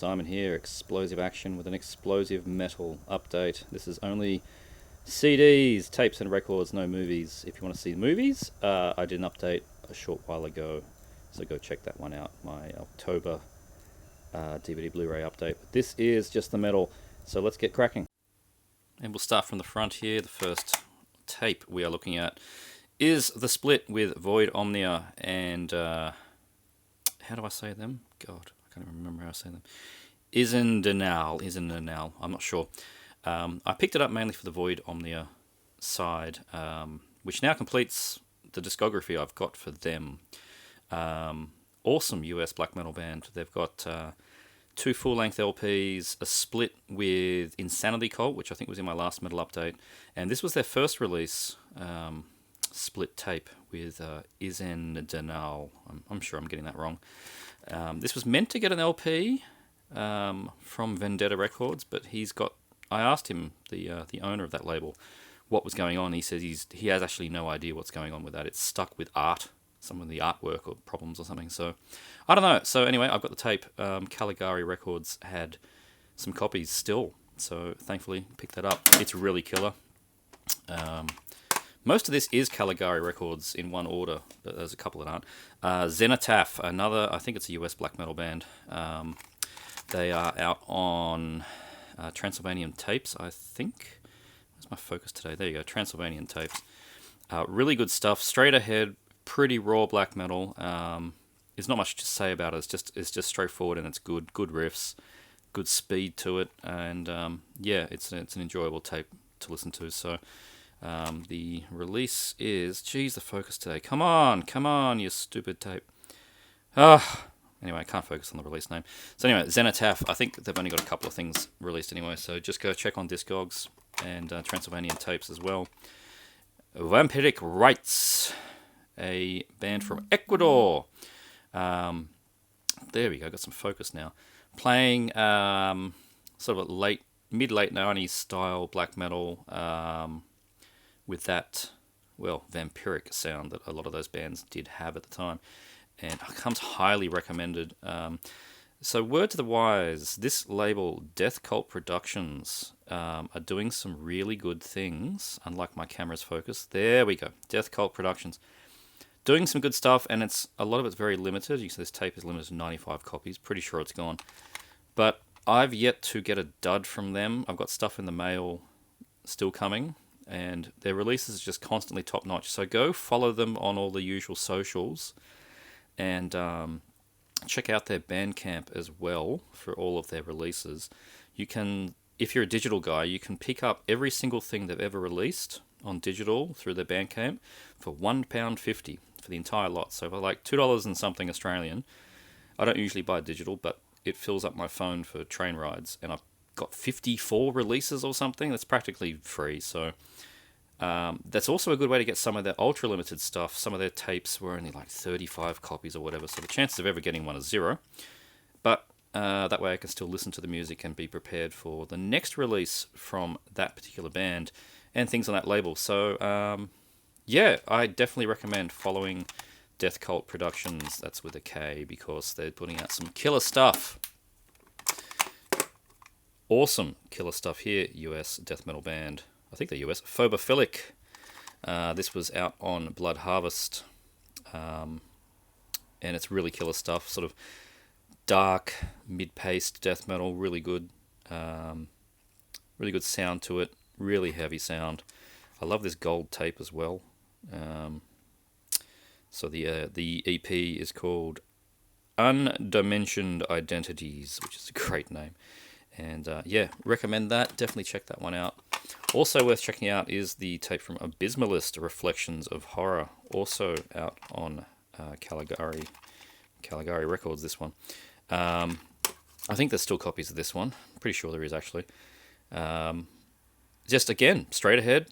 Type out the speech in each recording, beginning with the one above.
Simon here, Explosive Action with an Explosive Metal update. This is only CDs, tapes and records, no movies. If you want to see the movies, I did an update a short while ago, so go check that one out, my October DVD Blu-ray update. But this is just the metal, so let's get cracking. And we'll start from the front here. The first tape we are looking at is the split with Void Omnia and... how do I say them? God, I can't even remember how I say them. Isendenal. I'm not sure. I picked it up mainly for the Void Omnia side, which now completes the discography I've got for them. Awesome US black metal band. They've got 2 full-length LPs, a split with Insanity Cult, which I think was in my last metal update, and this was their first release. Split tape with Isendenal. I'm sure I'm getting that wrong. This was meant to get an LP from Vendetta Records, but I asked him, the owner of that label, what was going on. He says he has actually no idea what's going on with that. It's stuck with art, some of the artwork or problems or something. So I don't know. So anyway, I've got the tape. Caligari Records had some copies still, so thankfully picked that up. It's really killer. Most of this is Caligari Records in one order, but there's a couple that aren't. Zenitaph, another, I think it's a US black metal band. They are out on Transylvanian Tapes, I think. Where's my focus today? There you go, Transylvanian Tapes. Really good stuff, straight ahead, pretty raw black metal. There's not much to say about it. It's just straightforward and it's good riffs, good speed to it, and yeah, it's an enjoyable tape to listen to. So. The release is... Geez, the focus today. Come on, you stupid tape. Anyway, I can't focus on the release name. So anyway, Zenitaph, I think they've only got a couple of things released anyway, so just go check on Discogs and Transylvanian Tapes as well. Vampiric Rites, a band from Ecuador. There we go, got some focus now. Playing sort of a mid-late 90s style black metal, with that, well, vampiric sound that a lot of those bands did have at the time, and it comes highly recommended. So word to the wise, this label, Death Cult Productions, are doing some really good things, unlike my camera's focus. There we go, Death Cult Productions. Doing some good stuff, and a lot of it's very limited. You can see this tape is limited to 95 copies, pretty sure it's gone. But I've yet to get a dud from them. I've got stuff in the mail still coming, and their releases are just constantly top-notch. So go follow them on all the usual socials, and check out their Bandcamp as well for all of their releases. You can, if you're a digital guy, you can pick up every single thing they've ever released on digital through their Bandcamp for £1.50 for the entire lot. So for like $2 and something Australian. I don't usually buy digital, but it fills up my phone for train rides, and I've got 54 releases or something. That's practically free. So that's also a good way to get some of their ultra limited stuff. Some of their tapes were only like 35 copies or whatever, so the chances of ever getting one is 0. But that way I can still listen to the music and be prepared for the next release from that particular band and things on that label. So yeah, I definitely recommend following Death Cult Productions, that's with a K, because they're putting out some killer stuff. Awesome killer stuff here, US death metal band. I think they're US. Phobophilic. This was out on Blood Harvest. And it's really killer stuff. Sort of dark, mid-paced death metal. Really good. Really good sound to it. Really heavy sound. I love this gold tape as well. So the EP is called Undimensioned Identities, which is a great name. And yeah, recommend that. Definitely check that one out. Also worth checking out is the tape from Abysmalist, Reflections of Horror, also out on Caligari Records, this one. I think there's still copies of this one. Pretty sure there is, actually. Just, again, straight ahead,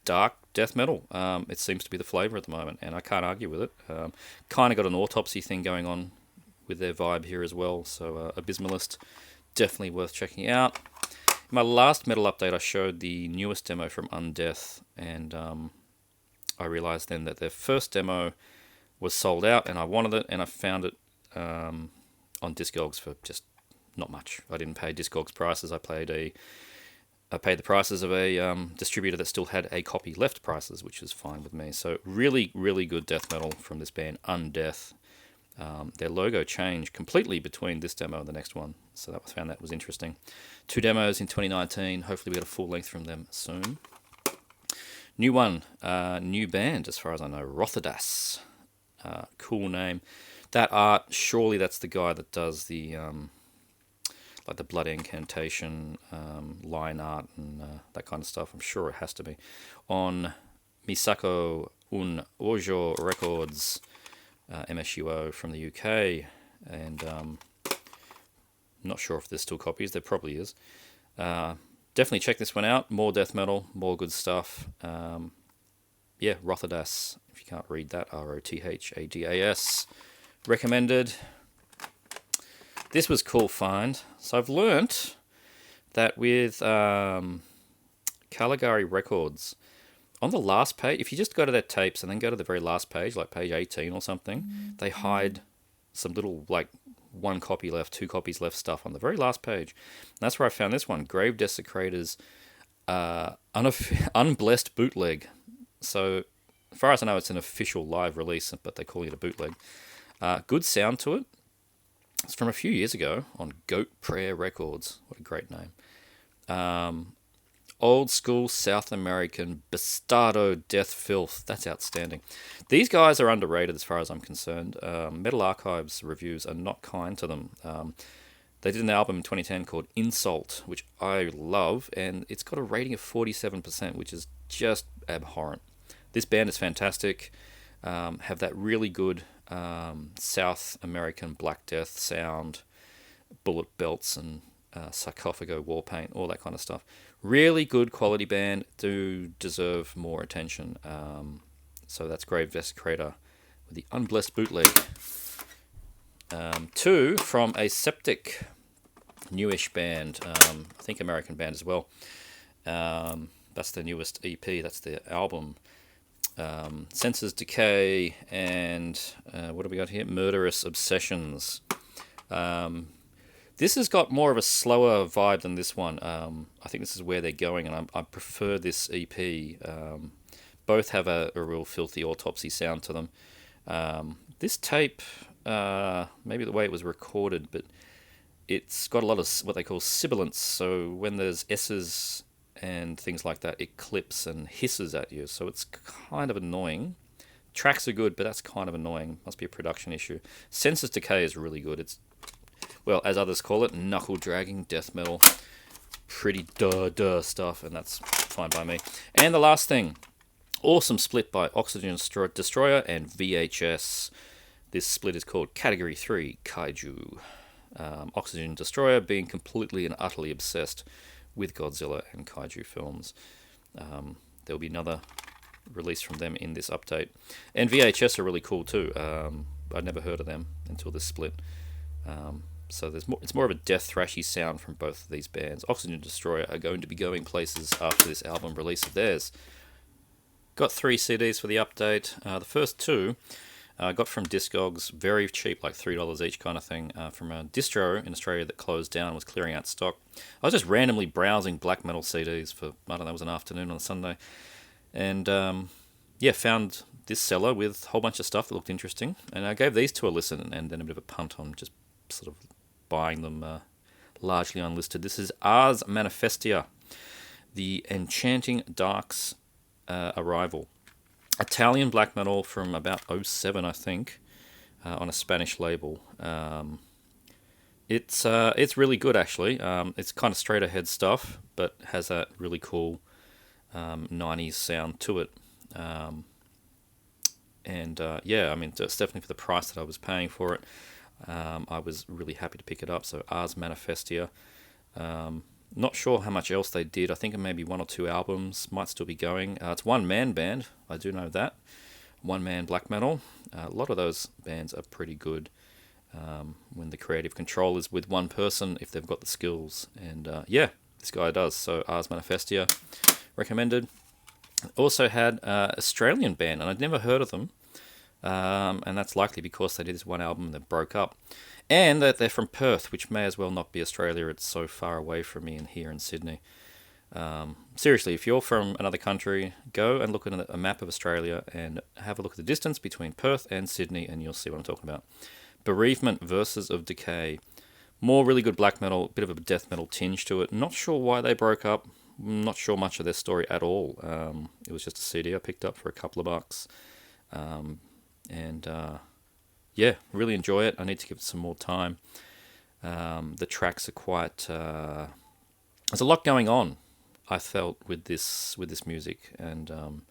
dark death metal. It seems to be the flavour at the moment, and I can't argue with it. Kind of got an Autopsy thing going on with their vibe here as well, so Abysmalist, definitely worth checking out. In my last metal update, I showed the newest demo from Undeath, and I realised then that their first demo was sold out, and I wanted it, and I found it on Discogs for just not much. I didn't pay Discogs prices. I paid the prices of a distributor that still had a copy left prices, which is fine with me. So really, really good death metal from this band, Undeath. Their logo changed completely between this demo and the next one, so I found that was interesting. 2 demos in 2019. Hopefully we get a full length from them soon. New one, new band as far as I know, Rothadas. Cool name. That art, surely that's the guy that does the like the blood incantation line art and that kind of stuff. I'm sure it has to be. On Misako Un Ojo Records, MSUO from the UK, and not sure if there's still copies. There probably is. Definitely check this one out. More death metal, more good stuff. Yeah, Rothadas. If you can't read that, Rothadas. Recommended. This was cool find. So I've learnt that with Caligari Records, on the last page, if you just go to their tapes and then go to the very last page, like page 18 or something, they hide some little, like, 1 copy left, 2 copies left stuff on the very last page. And that's where I found this one, Grave Desecrator's Unblessed Bootleg. So, as far as I know, it's an official live release, but they're calling it a bootleg. Good sound to it. It's from a few years ago on Goat Prayer Records. What a great name. Old school South American Bastardo Death Filth. That's outstanding. These guys are underrated as far as I'm concerned. Metal Archives reviews are not kind to them. They did an album in 2010 called Insult, which I love, and it's got a rating of 47%, which is just abhorrent. This band is fantastic. Have that really good South American Black Death sound, bullet belts and sarcophago war paint, all that kind of stuff. Really good quality band, do deserve more attention. So that's Grave Desecrator with the Unblessed Bootleg. 2 from a Septic, newish band, I think American band as well. That's the newest EP, that's the album. Senses Decay and what have we got here? Murderous Obsessions. This has got more of a slower vibe than this one. I think this is where they're going, and I prefer this EP. Both have a real filthy autopsy sound to them. This tape, maybe the way it was recorded, but it's got a lot of what they call sibilance. So when there's S's and things like that, it clips and hisses at you. So it's kind of annoying. Tracks are good, but that's kind of annoying. Must be a production issue. Senses Decay is really good. It's, well, as others call it, knuckle-dragging death metal. Pretty duh stuff, and that's fine by me. And the last thing, awesome split by Oxygen Destroyer and VHS. This split is called Category 3 Kaiju. Oxygen Destroyer being completely and utterly obsessed with Godzilla and Kaiju films. There'll be another release from them in this update. And VHS are really cool too. I'd never heard of them until this split. So it's more of a death thrashy sound from both of these bands. Oxygen Destroyer are going to be going places after this album release of theirs. Got 3 CDs for the update. The first 2 I got from Discogs, very cheap, like $3 each kind of thing, from a distro in Australia that closed down and was clearing out stock. I was just randomly browsing black metal CDs for, I don't know, it was an afternoon on a Sunday. And found this seller with a whole bunch of stuff that looked interesting. And I gave these 2 a listen and then a bit of a punt on just sort of buying them largely unlisted. This is Ars Manifestia, the Enchanting Dark's Arrival. Italian black metal from about 07, I think, on a Spanish label. It's really good, actually. It's kind of straight ahead stuff, but has that really cool 90s sound to it. It's definitely for the price that I was paying for it. I was really happy to pick it up. So Ars Manifestia. Not sure how much else they did. I think maybe 1 or 2 albums might still be going. It's one-man band. I do know that. One-man black metal. A lot of those bands are pretty good when the creative control is with one person, if they've got the skills. And this guy does. So Ars Manifestia, recommended. Also had an Australian band, and I'd never heard of them. and that's likely because they did this one album that broke up. And that they're from Perth, which may as well not be Australia. It's so far away from me and here in Sydney. Seriously, if you're from another country, go and look at a map of Australia and have a look at the distance between Perth and Sydney, and you'll see what I'm talking about. Bereavement, Verses of Decay. More really good black metal, bit of a death metal tinge to it. Not sure why they broke up. Not sure much of their story at all. It was just a CD I picked up for a couple of bucks. Yeah, really enjoy it. I need to give it some more time. The tracks are quite... there's a lot going on, I felt, with this music. And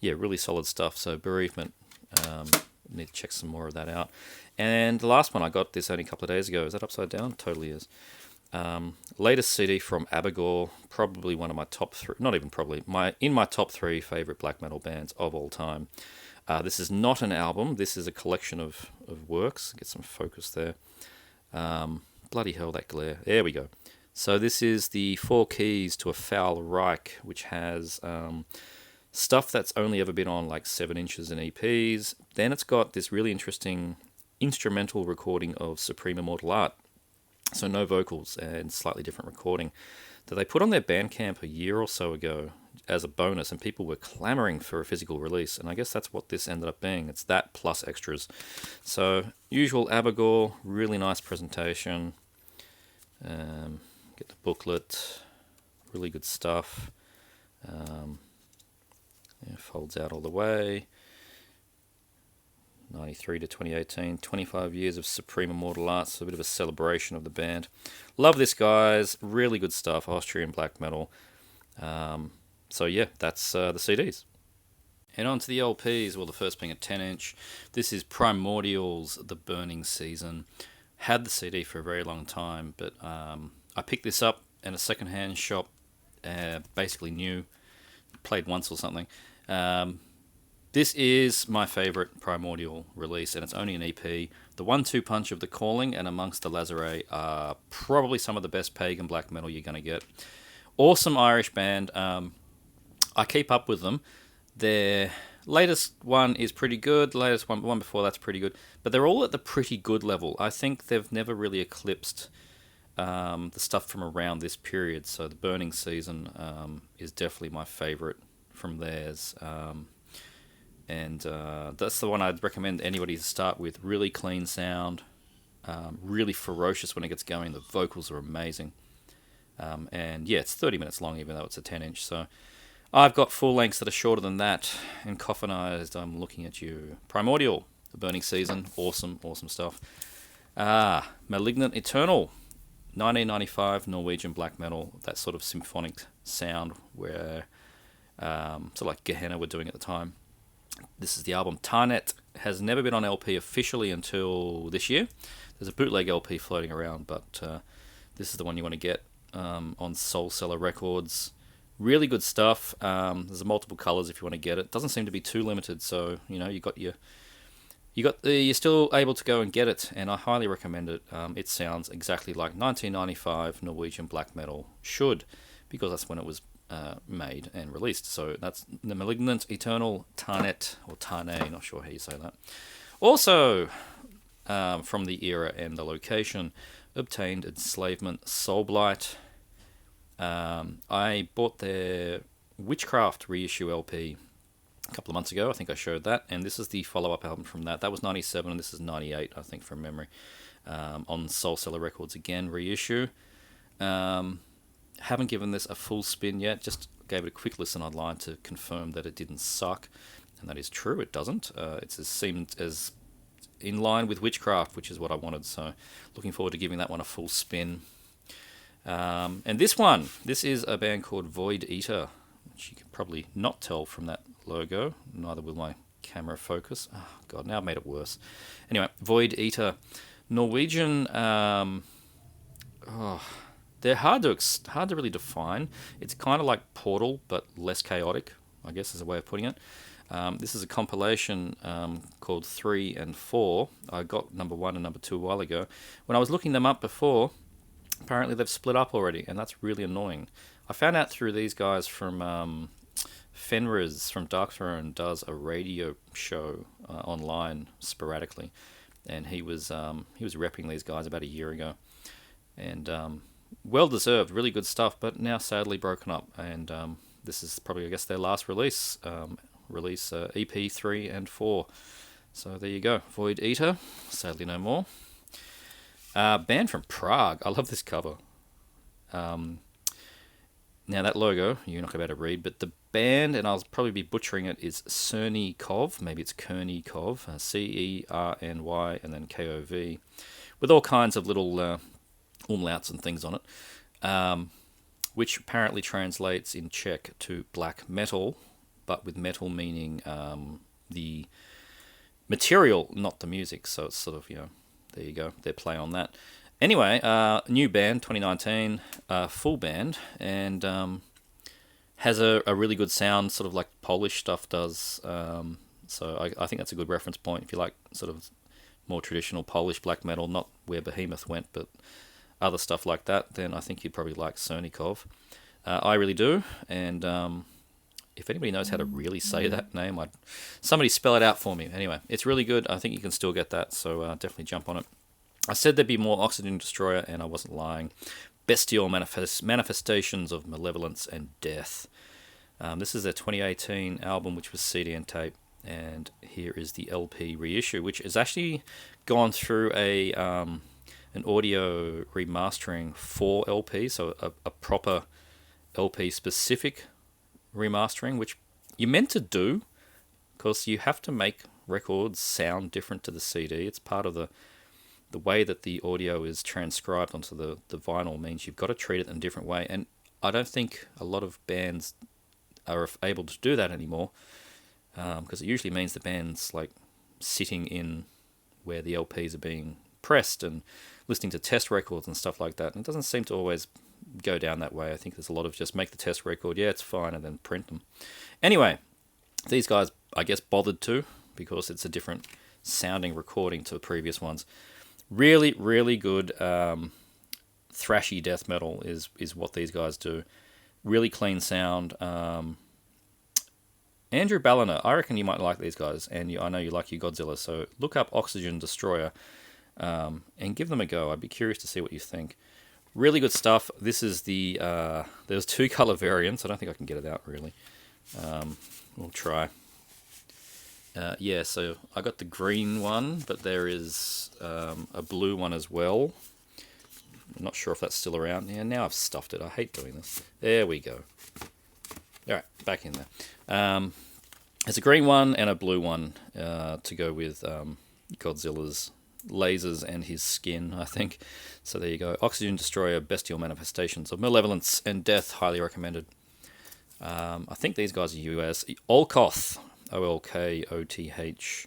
yeah, really solid stuff. So Bereavement, need to check some more of that out. And the last one, I got this only a couple of days ago. Is that upside down? Totally is. Latest CD from Abigor, probably one of my top three, not even probably, in my top three favourite black metal bands of all time. This is not an album, this is a collection of works. Get some focus there. Bloody hell, that glare. There we go. So this is the 4 keys to a Foul Reich, which has stuff that's only ever been on like 7 inches in EPs. Then it's got this really interesting instrumental recording of Supreme Immortal Art. So no vocals and slightly different recording that they put on their Bandcamp a year or so ago as a bonus, and people were clamoring for a physical release, and I guess that's what this ended up being. It's that plus extras. So usual Abigor, really nice presentation. Get the booklet, really good stuff. Folds out all the way. 93 to 2018, 25 years of Supreme Immortal Art, so a bit of a celebration of the band. Love this, guys. Really good stuff. Austrian black metal. So yeah, that's the CDs. Head on to the LPs, well, the first being a 10-inch. This is Primordial's The Burning Season. Had the CD for a very long time, but I picked this up in a second-hand shop, basically new, played once or something. This is my favourite Primordial release, and it's only an EP. The 1-2 punch of The Calling and Amongst the Lazare are probably some of the best pagan black metal you're going to get. Awesome Irish band. I keep up with them. Their latest one is pretty good. The latest one before that's pretty good. But they're all at the pretty good level. I think they've never really eclipsed the stuff from around this period. So The Burning Season is definitely my favourite from theirs. And that's the one I'd recommend anybody to start with. Really clean sound, really ferocious when it gets going. The vocals are amazing. And yeah, it's 30 minutes long, even though it's a 10-inch. So I've got full lengths that are shorter than that. And coffinized, I'm looking at you. Primordial, The Burning Season, awesome stuff. Malignant Eternal, 1995 Norwegian black metal. That sort of symphonic sound where sort of like Gehenna were doing at the time. This is the album. Tarnet has never been on LP officially until this year. There's a bootleg LP floating around, but this is the one you want to get on Soul Cellar Records. Really good stuff. There's multiple colors if you want to get it. Doesn't seem to be too limited, so you're still able to go and get it, and I highly recommend it. It sounds exactly like 1995 Norwegian black metal should, because that's when it was made and released. So that's the Malignant Eternal Tarnet, or Tarnet, not sure how you say that. Also, from the era and the location, Obtained Enslavement, Soulblight. I bought their Witchcraft reissue LP a couple of months ago. I think I showed that, and this is the follow-up album from that. That was 97, and this is 98, I think, from memory. On Soul Cellar Records again, reissue. Haven't given this a full spin yet, just gave it a quick listen online to confirm that it didn't suck, and that is true, it doesn't. It seemed as in line with Witchcraft, which is what I wanted, so looking forward to giving that one a full spin. And this is a band called Void Eater, which you can probably not tell from that logo, neither will my camera focus. Oh god, now I've made it worse. Anyway, Void Eater, Norwegian. They're hard to really define. It's kind of like Portal, but less chaotic, I guess is a way of putting it. This is a compilation called 3 and 4. I got number 1 and number 2 a while ago. When I was looking them up before, apparently they've split up already, and that's really annoying. I found out through these guys from Fenriz from Dark Throne does a radio show online sporadically, and he was repping these guys about a year ago, and well deserved, really good stuff. But now sadly broken up, and this is probably, I guess, their last release, EP 3 and 4. So there you go, Void Eater, sadly no more. Band from Prague, I love this cover. Now that logo, you're not going to be able to read, but the band, and I'll probably be butchering it, is Cerny-Kov, maybe it's Kerny-Kov, Cerny, and then Kov, with all kinds of little umlauts and things on it, which apparently translates in Czech to black metal, but with metal meaning the material, not the music, so it's sort of, there you go, their play on that. Anyway, new band, 2019, full band, and has a really good sound, sort of like Polish stuff does. So I think that's a good reference point if you like sort of more traditional Polish black metal, not where Behemoth went, but other stuff like that, then I think you'd probably like Cerny-Kov. I really do, and if anybody knows how to really say that name, somebody spell it out for me. Anyway, it's really good. I think you can still get that, so definitely jump on it. I said there'd be more Oxygen Destroyer, and I wasn't lying. Bestial manifestations of malevolence and death. This is their 2018 album, which was CD and tape, and here is the LP reissue, which has actually gone through an audio remastering for LP, so a proper LP-specific remastering, which you're meant to do, because you have to make records sound different to the CD. It's part of the way that the audio is transcribed onto the vinyl means you've got to treat it in a different way. And I don't think a lot of bands are able to do that anymore, because it usually means the band's like sitting in where the LPs are being pressed and listening to test records and stuff like that. And it doesn't seem to always go down that way. I think there's a lot of just make the test record, yeah, it's fine, and then print them. Anyway, these guys, I guess, bothered to, because it's a different sounding recording to the previous ones. Really, really good thrashy death metal is what these guys do. Really clean sound. Andrew Balliner, I reckon you might like these guys, and I know you like your Godzilla, so look up Oxygen Destroyer and give them a go. I'd be curious to see what you think. Really good stuff. This is there's 2 color variants. I don't think I can get it out, really. We'll try. Yeah, so I got the green one, but there is a blue one as well. I'm not sure if that's still around. Yeah, now I've stuffed it. I hate doing this. There we go. All right, back in there. There's a green one and a blue one to go with Godzilla's lasers and his skin, I think. So there you go. Oxygen Destroyer, Bestial Manifestations of Malevolence and Death, highly recommended. I think these guys are US. Olkoth, Olkoth.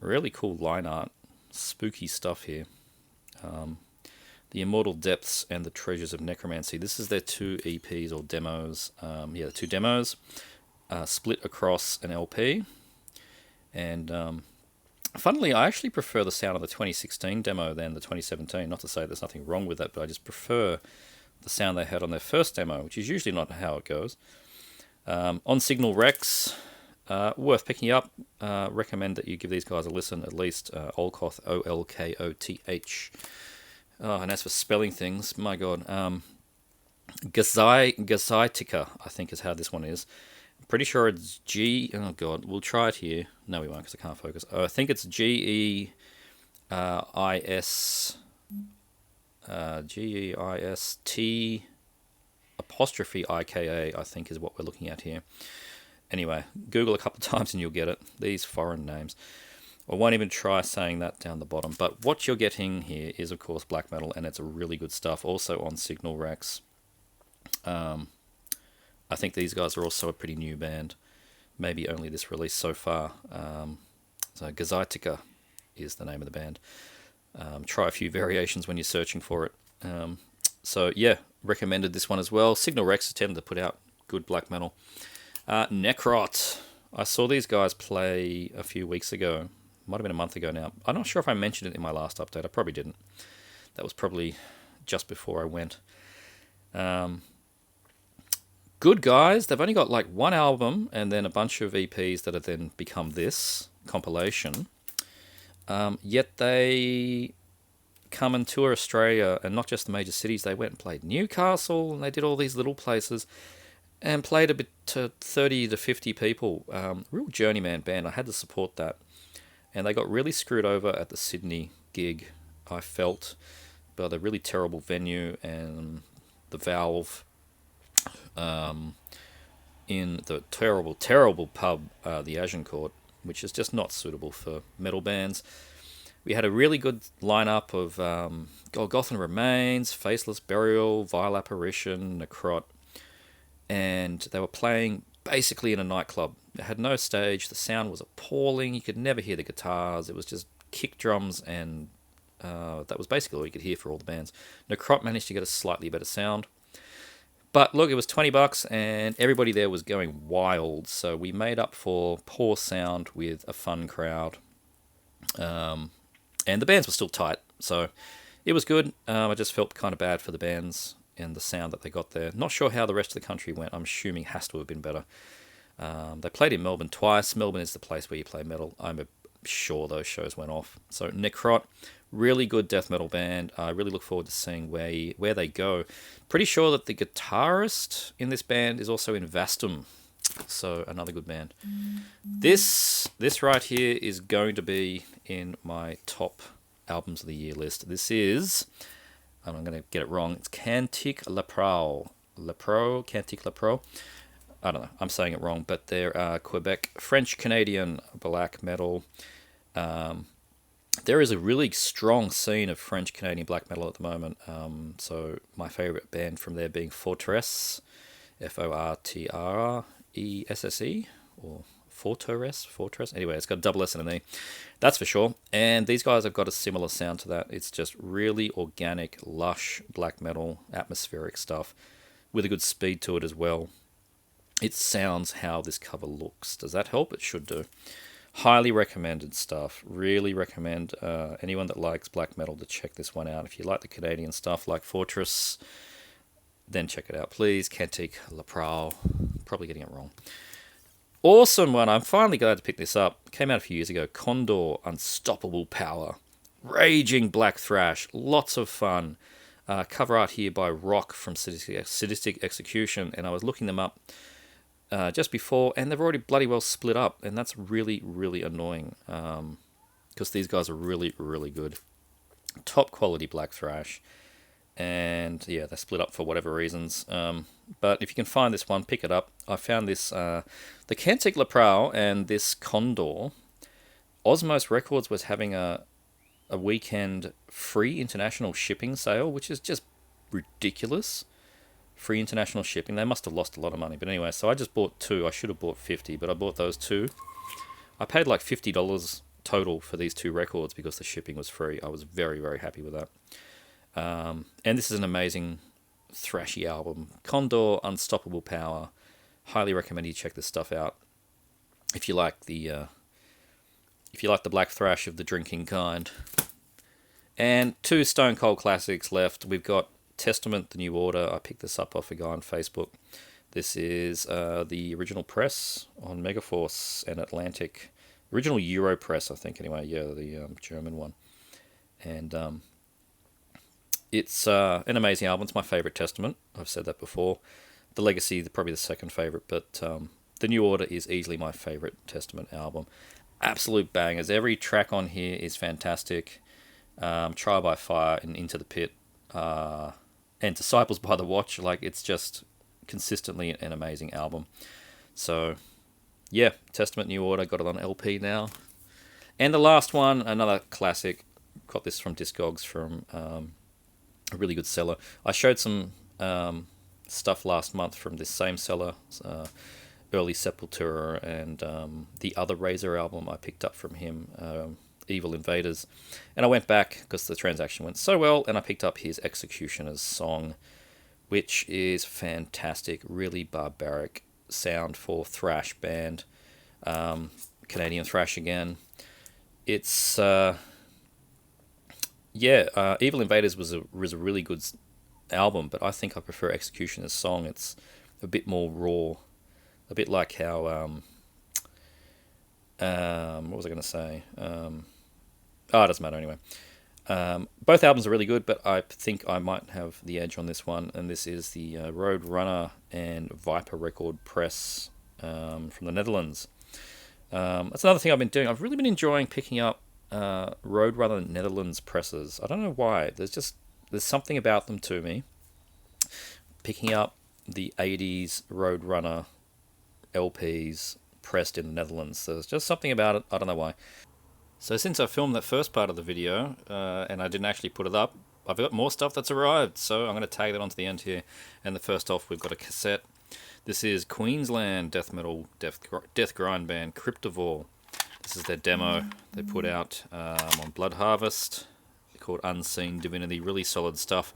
Really cool line art. Spooky stuff here. The Immortal Depths and the Treasures of Necromancy. This is their 2 EPs or demos. The 2 demos split across an LP. And funnily, I actually prefer the sound of the 2016 demo than the 2017. Not to say there's nothing wrong with that, but I just prefer the sound they had on their first demo, which is usually not how it goes. On Signal Rex, worth picking up. Recommend that you give these guys a listen, at least. Olkoth, Olkoth. And as for spelling things, my God. Gazaitica, I think is how this one is. I'm pretty sure it's G... Oh, God. We'll try it here. No, we won't, because I can't focus. I think it's Geis... Geist... apostrophe IKA, I think, is what we're looking at here. Anyway, Google a couple of times and you'll get it. These foreign names. I won't even try saying that down the bottom. But what you're getting here is, of course, black metal, and it's a really good stuff. Also on Signal Rex. I think these guys are also a pretty new band. Maybe only this release so far. So Gazaitica is the name of the band. Try a few variations when you're searching for it. So yeah, recommended this one as well. Signal Rex tend to put out good black metal. Nekritz. I saw these guys play a few weeks ago. Might have been a month ago now. I'm not sure if I mentioned it in my last update. I probably didn't. That was probably just before I went. Good guys. They've only got like one album and then a bunch of EPs that have then become this compilation. Yet they come and tour Australia, and not just the major cities. They went and played Newcastle, and they did all these little places and played a bit to 30 to 50 people. Real journeyman band. I had to support that. And they got really screwed over at the Sydney gig, I felt, by the really terrible venue and the Valve in the terrible, terrible pub, the Agincourt, which is just not suitable for metal bands. We had a really good lineup of Golgothan Remains, Faceless Burial, Vile Apparition, Nekritz, and they were playing basically in a nightclub. It had no stage, the sound was appalling, you could never hear the guitars, it was just kick drums, and that was basically all you could hear for all the bands. Nekritz managed to get a slightly better sound. But look, it was $20 and everybody there was going wild, so we made up for poor sound with a fun crowd. And the bands were still tight, so it was good. I just felt kind of bad for the bands and the sound that they got there. Not sure how the rest of the country went. I'm assuming it has to have been better. They played in Melbourne twice. Melbourne is the place where you play metal. I'm sure those shows went off. So Nekritz, really good death metal band. I really look forward to seeing where they go. Pretty sure that the guitarist in this band is also in Vastum. So another good band. This right here is going to be in my top albums of the year list. This is, and I'm going to get it wrong, it's Cantique Lepro. Cantique Lepro. I don't know, I'm saying it wrong, but they're Quebec, French-Canadian black metal. There is a really strong scene of French-Canadian black metal at the moment. So my favourite band from there being Fortress, Fortresse, or Fortress. Anyway, it's got a double S and an E. That's for sure. And these guys have got a similar sound to that. It's just really organic, lush black metal, atmospheric stuff with a good speed to it as well. It sounds how this cover looks. Does that help? It should do. Highly recommended stuff. Really recommend anyone that likes black metal to check this one out. If you like the Canadian stuff like Fortress, then check it out, please. Cantique Lepro. Probably getting it wrong. Awesome one. I'm finally glad to pick this up. Came out a few years ago. Condor Unstoppable Power. Raging black thrash. Lots of fun. Cover art here by Rock from Sadistic Execution. And I was looking them up just before, and they've already bloody well split up. And that's really, really annoying. Because these guys are really, really good. Top quality black thrash. And yeah, they split up for whatever reasons. But if you can find this one, pick it up. I found this, the Cantique Lepro and this Condor. Osmos Records was having a weekend free international shipping sale, which is just ridiculous. Free international shipping. They must have lost a lot of money. But anyway, so I just bought two. I should have bought 50, but I bought those two. I paid like $50 total for these two records because the shipping was free. I was very, very happy with that. And this is an amazing thrashy album. Condor Unstoppable Power. Highly recommend you check this stuff out. If you like the black thrash of the drinking kind. And two Stone Cold classics left. We've got Testament, The New Order. I picked this up off a guy on Facebook. This is the original press on Megaforce and Atlantic. Original Euro press, I think, anyway. Yeah, the German one. And it's an amazing album. It's my favourite Testament. I've said that before. The Legacy, probably the second favourite, but The New Order is easily my favourite Testament album. Absolute bangers. Every track on here is fantastic. Trial by Fire and Into the Pit and Disciples by the Watch. Like, it's just consistently an amazing album. So, yeah, Testament, New Order, got it on LP now. And the last one, another classic. Got this from Discogs from a really good seller. I showed some stuff last month from this same seller, Early Sepultura, and the other Razor album I picked up from him, Evil Invaders. And I went back because the transaction went so well, and I picked up his Executioner's Song, which is fantastic, really barbaric sound for thrash band, Canadian thrash again. It's Evil Invaders was a really good album, but I think I prefer Executioner's Song. It's a bit more raw, a bit like how what was I going to say? It doesn't matter anyway. Both albums are really good, but I think I might have the edge on this one, and this is the Roadrunner and Viper record press from the Netherlands. That's another thing I've been doing. I've really been enjoying picking up Roadrunner Netherlands presses. I don't know why. There's something about them to me. Picking up the 80s Roadrunner LPs pressed in the Netherlands. There's just something about it. I don't know why. So since I filmed that first part of the video, and I didn't actually put it up, I've got more stuff that's arrived, so I'm going to tag that onto the end here. And the first off, we've got a cassette. This is Queensland death metal death grind band Cryptivore. This is their demo they put out on Blood Harvest, called Unseen Divinity. Really solid stuff.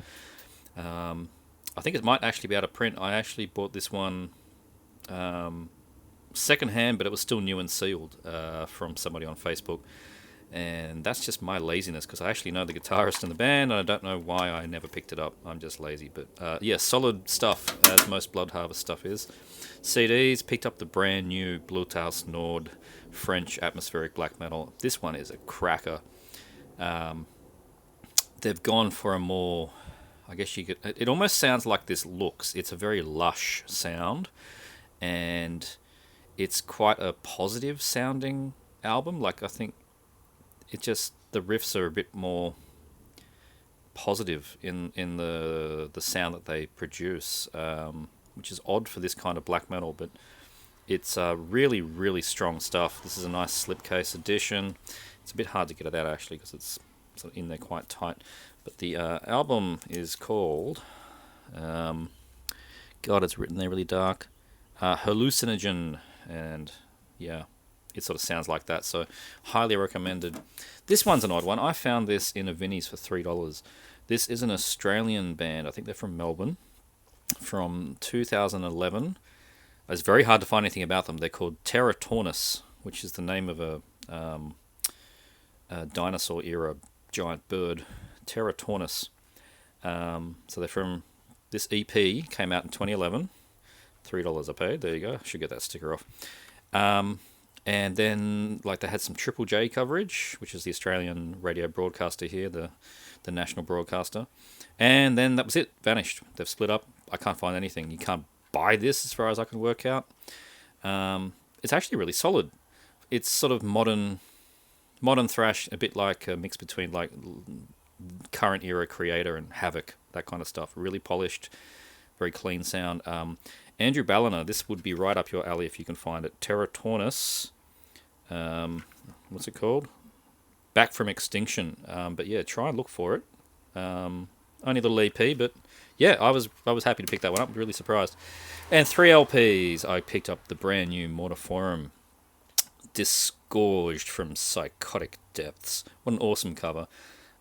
I think it might actually be out of print. I actually bought this one second hand, but it was still new and sealed from somebody on Facebook. And that's just my laziness, because I actually know the guitarist in the band, and I don't know why I never picked it up. I'm just lazy. But yeah, solid stuff, as most Blood Harvest stuff is. CDs, picked up the brand new Bluthaus Nord French atmospheric black metal. This one is a cracker. They've gone for a more, I guess you could, it almost sounds like this looks. It's a very lush sound, and it's quite a positive sounding album. Like, I think it just, the riffs are a bit more positive in the sound that they produce, which is odd for this kind of black metal, but it's really, really strong stuff. This is a nice slipcase edition. It's a bit hard to get it out, actually, because it's sort of in there quite tight. But the album is called, God, it's written there really dark, Hallucinogen, and yeah, it sort of sounds like that, so highly recommended. This one's an odd one. I found this in a Vinnie's for $3. This is an Australian band. I think they're from Melbourne, from 2011. It's very hard to find anything about them. They're called Terra Taurus, which is the name of a dinosaur era giant bird. Terra Taurus. So they're from, this EP came out in 2011. $3 I paid. There you go. Should get that sticker off. And then, like, they had some Triple J coverage, which is the Australian radio broadcaster here, the national broadcaster. And then that was it. Vanished. They've split up. I can't find anything. You can't buy this, as far as I can work out. It's actually really solid. It's sort of modern thrash, a bit like a mix between, like, current era Creator and Havoc, that kind of stuff. Really polished, very clean sound. Andrew Balliner, this would be right up your alley if you can find it. Terra Taurus, what's it called? Back from Extinction. But yeah, try and look for it. Only a little EP, but yeah, I was happy to pick that one up. Really surprised. And 3 LPs. I picked up the brand new Mortiforum, Disgorged from Psychotic Depths. What an awesome cover.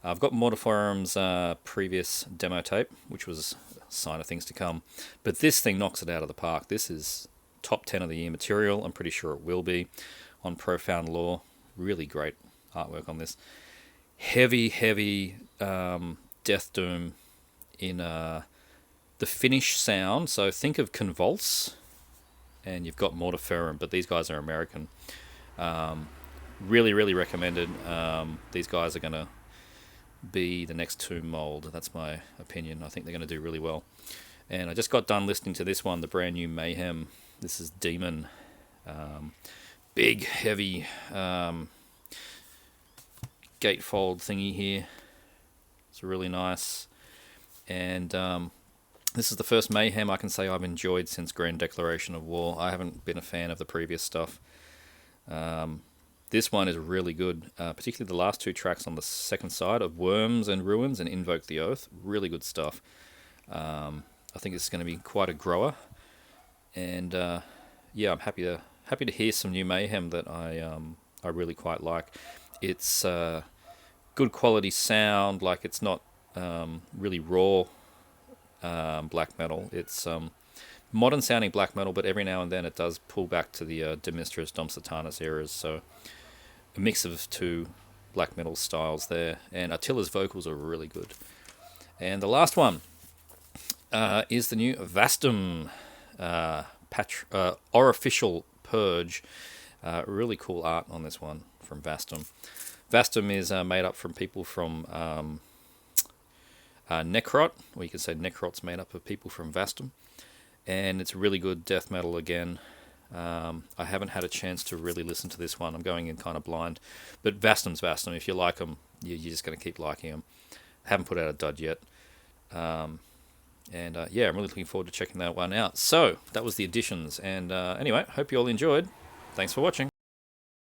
I've got Mortiforum's previous demo tape, which was a sign of things to come. But this thing knocks it out of the park. This is top 10 of the year material. I'm pretty sure it will be on Profound Law. Really great artwork on this. Heavy death doom in the Finnish sound. So think of Convulse, and you've got Mortiferum, but these guys are American. Really, really recommended. These guys are going to be the next Tomb Mold. That's my opinion. I think they're going to do really well. And I just got done listening to this one, the brand new Mayhem. This is Demon. Big, heavy gatefold thingy here. It's really nice. And this is the first Mayhem I can say I've enjoyed since Grand Declaration of War. I haven't been a fan of the previous stuff. This one is really good, particularly the last 2 tracks on the second side of Worms and Ruins and Invoke the Oath. Really good stuff. I think it's going to be quite a grower. And yeah, I'm happy to hear some new Mayhem that I really quite like. It's good quality sound. Like, it's not really raw black metal. It's modern sounding black metal, but every now and then it does pull back to the De Mistris, Dom Satanas eras. So a mix of 2 black metal styles there. And Attila's vocals are really good. And the last one is the new Vastum Orificial Purge. Really cool art on this one from Vastum. Vastum is made up from people from Nekrot, or you could say Nekrot's made up of people from Vastum. And it's really good death metal again. I haven't had a chance to really listen to this one. I'm going in kind of blind. But Vastum's Vastum. If you like them, you're just going to keep liking them. Haven't put out a dud yet. Yeah, I'm really looking forward to checking that one out. So, that was the additions. And anyway, hope you all enjoyed. Thanks for watching.